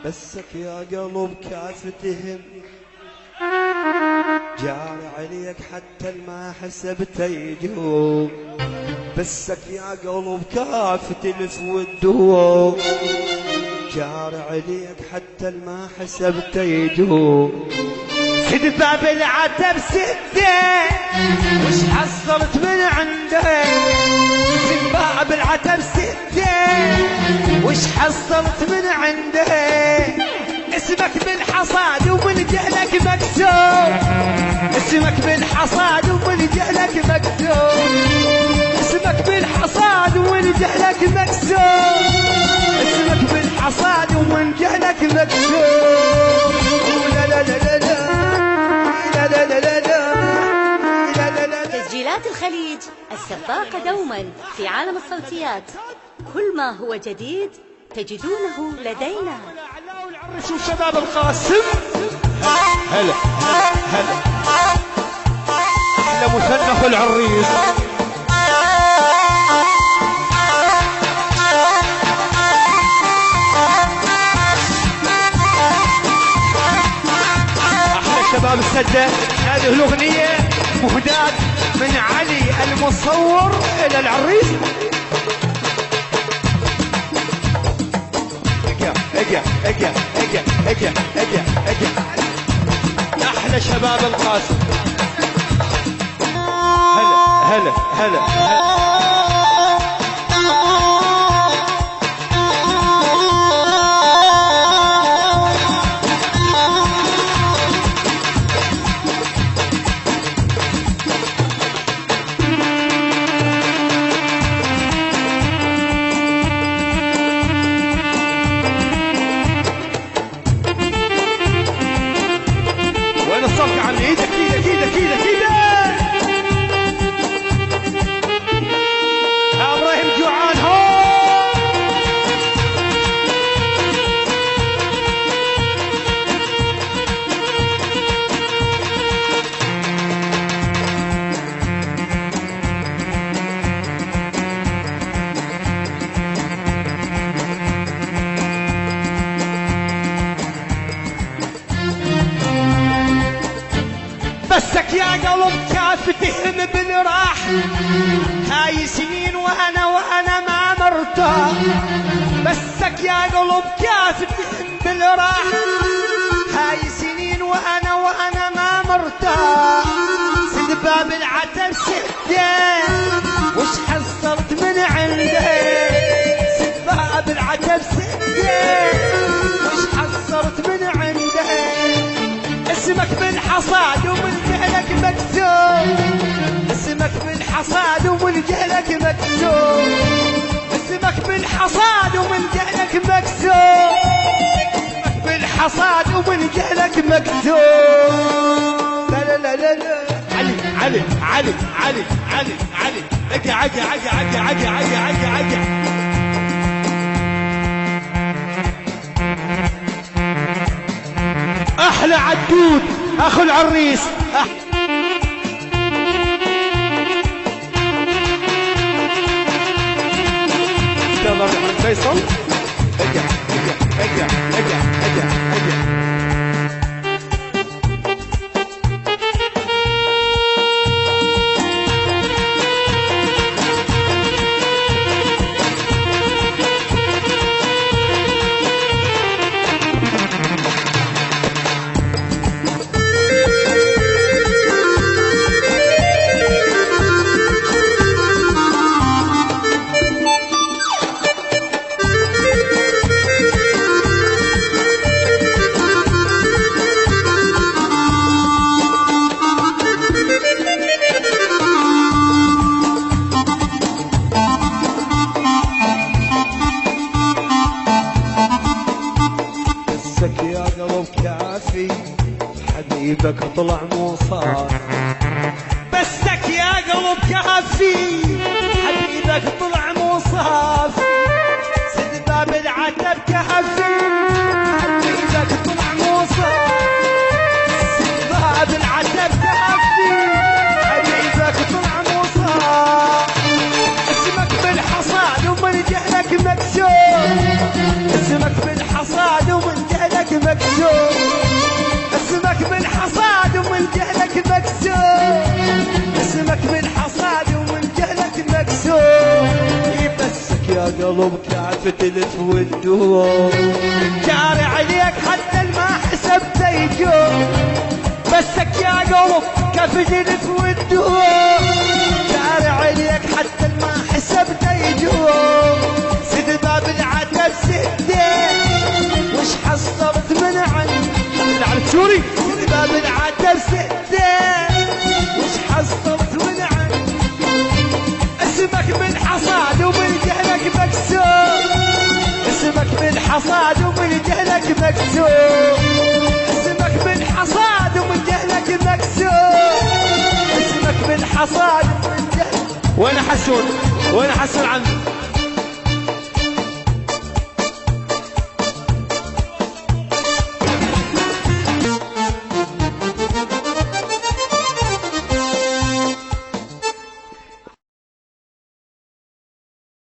بسك يا قلب كافتهم جار عليك حتى ما حسبت يجوم. بسك يا قلب كافة الف والدوم جار عليك حتى ما حسبت يجوم. سد باب العتب سده وش حصلت من عنده. سد باب العتب سده وش حصلت من عنده. اسمك بالحصاد ومن جهلك مكسور. اسمك بالحصاد ومن جهلك مكسور. اسمك بالحصاد ومن جهلك مكسور. اسمك بالحصاد ومن جهلك مكسور. لا لا لا لا لا لا لا لا لا لا. تسجيلات الخليج السباقة دوما في عالم الصوتيات. كل ما هو جديد تجدونه لدينا. شوف شباب القاسم. هلا هلا احلى مثنى العريس. احلى شباب السدة. هذه الاغنية مهداة من علي المصور الى العريس. اجا اجا اجا اجا اجا اجا احلى شباب القاسم. هلا هلا هلا بسك يا قلب كافتهم بالراح. هاي سنين وانا ما مرتاح. بسك يا قلب كافتهم بالراح. هاي سنين وانا ما مرتاح. سد باب العتب سده وش حصلت من عنده. سد باب العتب سده وش حصلت من عنده. اسمك بالحصاد ومن جهلك مكسور. اسمك بالحصاد ومن جهلك مكسور. اسمك بالحصاد ومن جهلك مكسور. اسمك بالحصاد ومن جهلك مكسور. لا لا لا لا. علي علي علي علي علي علي اجا اجا اجا اجا اجا اجا اجا اجا. احلى عدود اخو العريس. يلا محمد فيصل. اجا اجا اجا اجا اجا اجا. يا قلب كافي حبيبك طلع مصاب. بسك يا قلب كافي حبيبك طلع مصاب. سد باب العتب كافي حبيبك طلع مصاب. سد باب العتب كافي حبيبك طلع مصاب. اسمك بالحصاد ومن جهلك مكسور. اسمك بالحصاد ومن القلب كافة الف والدوم، جاري عليك حتى ما حسبته يجوم، بسك يا قلب كافة الف والدوم، جاري عليك حتى ما حسبته يجوم، سد باب العتب سدين وش حصلت من عندي على السوري، سد باب العتب سدين وش حصلت من عندي، اسمك من حصاد ومن جهلك مكسور، اسمك من حصاد ومن جهلك مكسور، اسمك من حصاد ومن جهلك مكسور، اسمك من حصاد ومن جهلك. وين حسون؟ وين حسون عمي؟